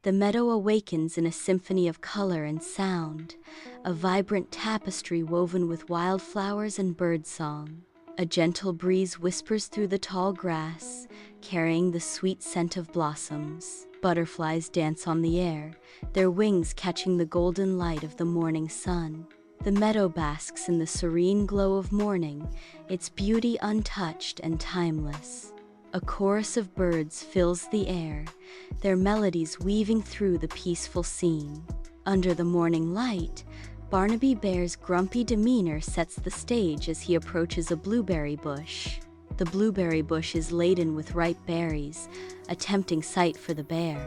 The meadow awakens in a symphony of color and sound, a vibrant tapestry woven with wildflowers and birdsong. A gentle breeze whispers through the tall grass, carrying the sweet scent of blossoms. Butterflies dance on the air, their wings catching the golden light of the morning sun. The meadow basks in the serene glow of morning, its beauty untouched and timeless. A chorus of birds fills the air, their melodies weaving through the peaceful scene. Under the morning light, Barnaby Bear's grumpy demeanor sets the stage as he approaches a blueberry bush. The blueberry bush is laden with ripe berries, a tempting sight for the bear.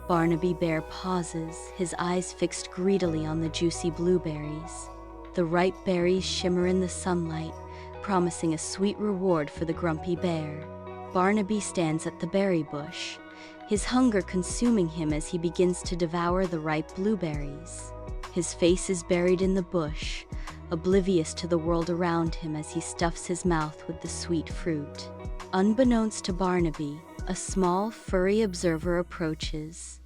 Barnaby Bear pauses, his eyes fixed greedily on the juicy blueberries. The ripe berries shimmer in the sunlight, promising a sweet reward for the grumpy bear. Barnaby stands at the berry bush, his hunger consuming him as he begins to devour the ripe blueberries. His face is buried in the bush, oblivious to the world around him as he stuffs his mouth with the sweet fruit. Unbeknownst to Barnaby, a small, furry observer approaches.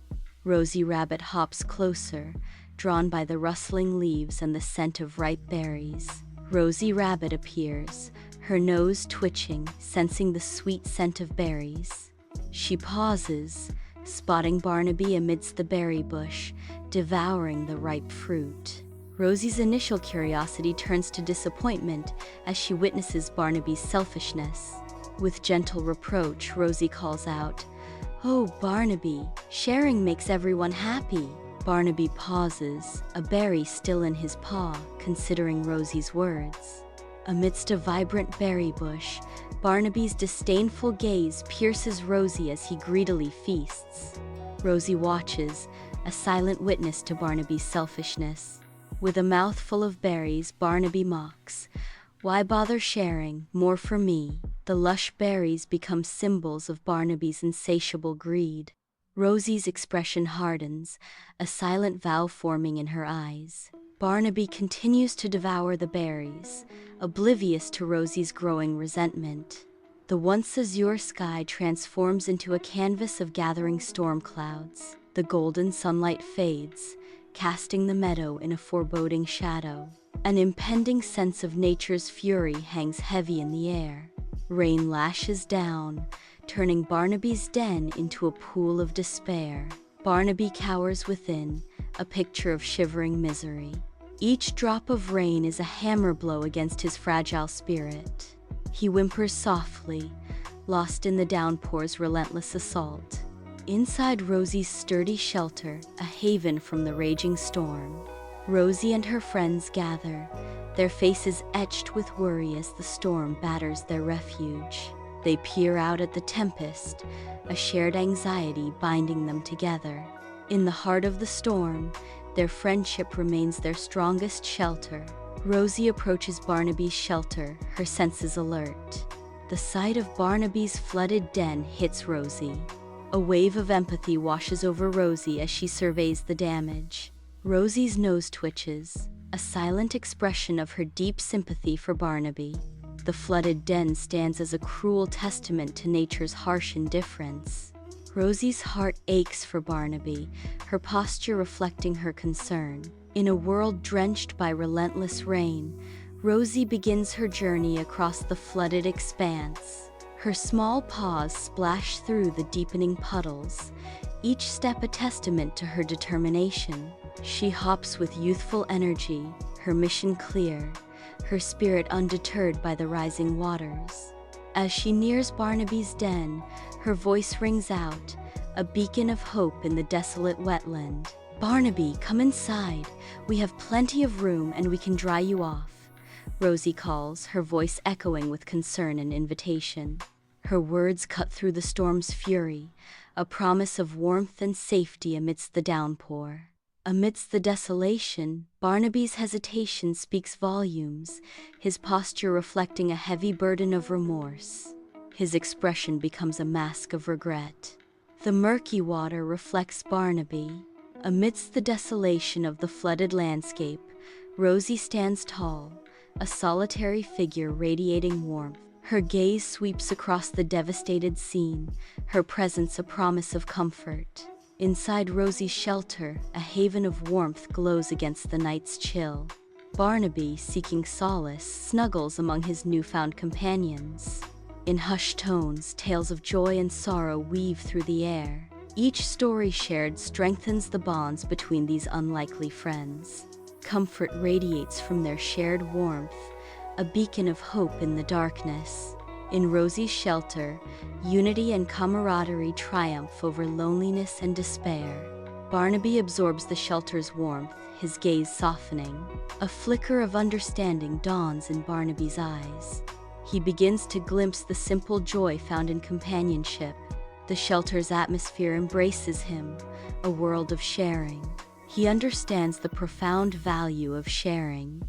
Rosie Rabbit hops closer, drawn by the rustling leaves and the scent of ripe berries. Rosie Rabbit appears, her nose twitching, sensing the sweet scent of berries. She pauses, spotting Barnaby amidst the berry bush, devouring the ripe fruit. Rosie's initial curiosity turns to disappointment as she witnesses Barnaby's selfishness. With gentle reproach, Rosie calls out, "Oh, Barnaby, sharing makes everyone happy." Barnaby pauses, a berry still in his paw, considering Rosie's words. Amidst a vibrant berry bush, Barnaby's disdainful gaze pierces Rosie as he greedily feasts. Rosie watches, a silent witness to Barnaby's selfishness. With a mouth full of berries, Barnaby mocks, "Why bother sharing? More for me." The lush berries become symbols of Barnaby's insatiable greed. Rosie's expression hardens, a silent vow forming in her eyes. Barnaby continues to devour the berries, oblivious to Rosie's growing resentment. The once azure sky transforms into a canvas of gathering storm clouds. The golden sunlight fades, casting the meadow in a foreboding shadow. An impending sense of nature's fury hangs heavy in the air. Rain lashes down, turning Barnaby's den into a pool of despair. Barnaby cowers within, a picture of shivering misery. Each drop of rain is a hammer blow against his fragile spirit. He whimpers softly, lost in the downpour's relentless assault. Inside Rosie's sturdy shelter, a haven from the raging storm, Rosie and her friends gather, their faces etched with worry as the storm batters their refuge. They peer out at the tempest, a shared anxiety binding them together. In the heart of the storm, their friendship remains their strongest shelter. Rosie approaches Barnaby's shelter, her senses alert. The sight of Barnaby's flooded den hits Rosie. A wave of empathy washes over Rosie as she surveys the damage. Rosie's nose twitches, a silent expression of her deep sympathy for Barnaby. The flooded den stands as a cruel testament to nature's harsh indifference. Rosie's heart aches for Barnaby, her posture reflecting her concern. In a world drenched by relentless rain, Rosie begins her journey across the flooded expanse. Her small paws splash through the deepening puddles, each step a testament to her determination. She hops with youthful energy, her mission clear, her spirit undeterred by the rising waters. As she nears Barnaby's den, her voice rings out, a beacon of hope in the desolate wetland. "Barnaby, come inside. We have plenty of room and we can dry you off," Rosie calls, her voice echoing with concern and invitation. Her words cut through the storm's fury, a promise of warmth and safety amidst the downpour. Amidst the desolation, Barnaby's hesitation speaks volumes, his posture reflecting a heavy burden of remorse. His expression becomes a mask of regret. The murky water reflects Barnaby. Amidst the desolation of the flooded landscape, Rosie stands tall, a solitary figure radiating warmth. Her gaze sweeps across the devastated scene, her presence a promise of comfort. Inside Rosie's shelter, a haven of warmth glows against the night's chill. Barnaby, seeking solace, snuggles among his newfound companions. In hushed tones, tales of joy and sorrow weave through the air. Each story shared strengthens the bonds between these unlikely friends. Comfort radiates from their shared warmth, a beacon of hope in the darkness. In Rosie's shelter, unity and camaraderie triumph over loneliness and despair. Barnaby absorbs the shelter's warmth, his gaze softening. A flicker of understanding dawns in Barnaby's eyes. He begins to glimpse the simple joy found in companionship. The shelter's atmosphere embraces him, a world of sharing. He understands the profound value of sharing.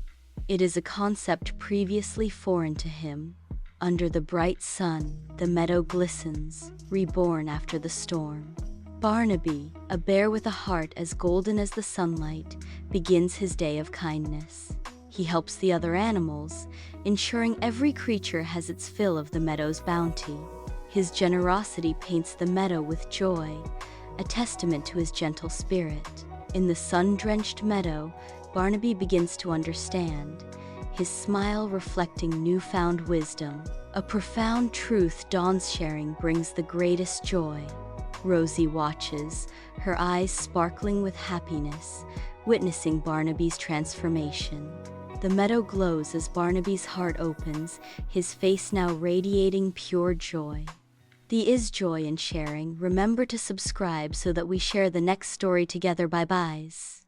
It is a concept previously foreign to him. Under the bright sun, the meadow glistens, reborn after the storm. Barnaby, a bear with a heart as golden as the sunlight, begins his day of kindness. He helps the other animals, ensuring every creature has its fill of the meadow's bounty. His generosity paints the meadow with joy, a testament to his gentle spirit. In the sun-drenched meadow, Barnaby begins to understand, his smile reflecting newfound wisdom. A profound truth dawns: sharing brings the greatest joy. Rosie watches, her eyes sparkling with happiness, witnessing Barnaby's transformation. The meadow glows as Barnaby's heart opens, his face now radiating pure joy. There is joy in sharing. Remember to subscribe so that we share the next story together. Bye-byes.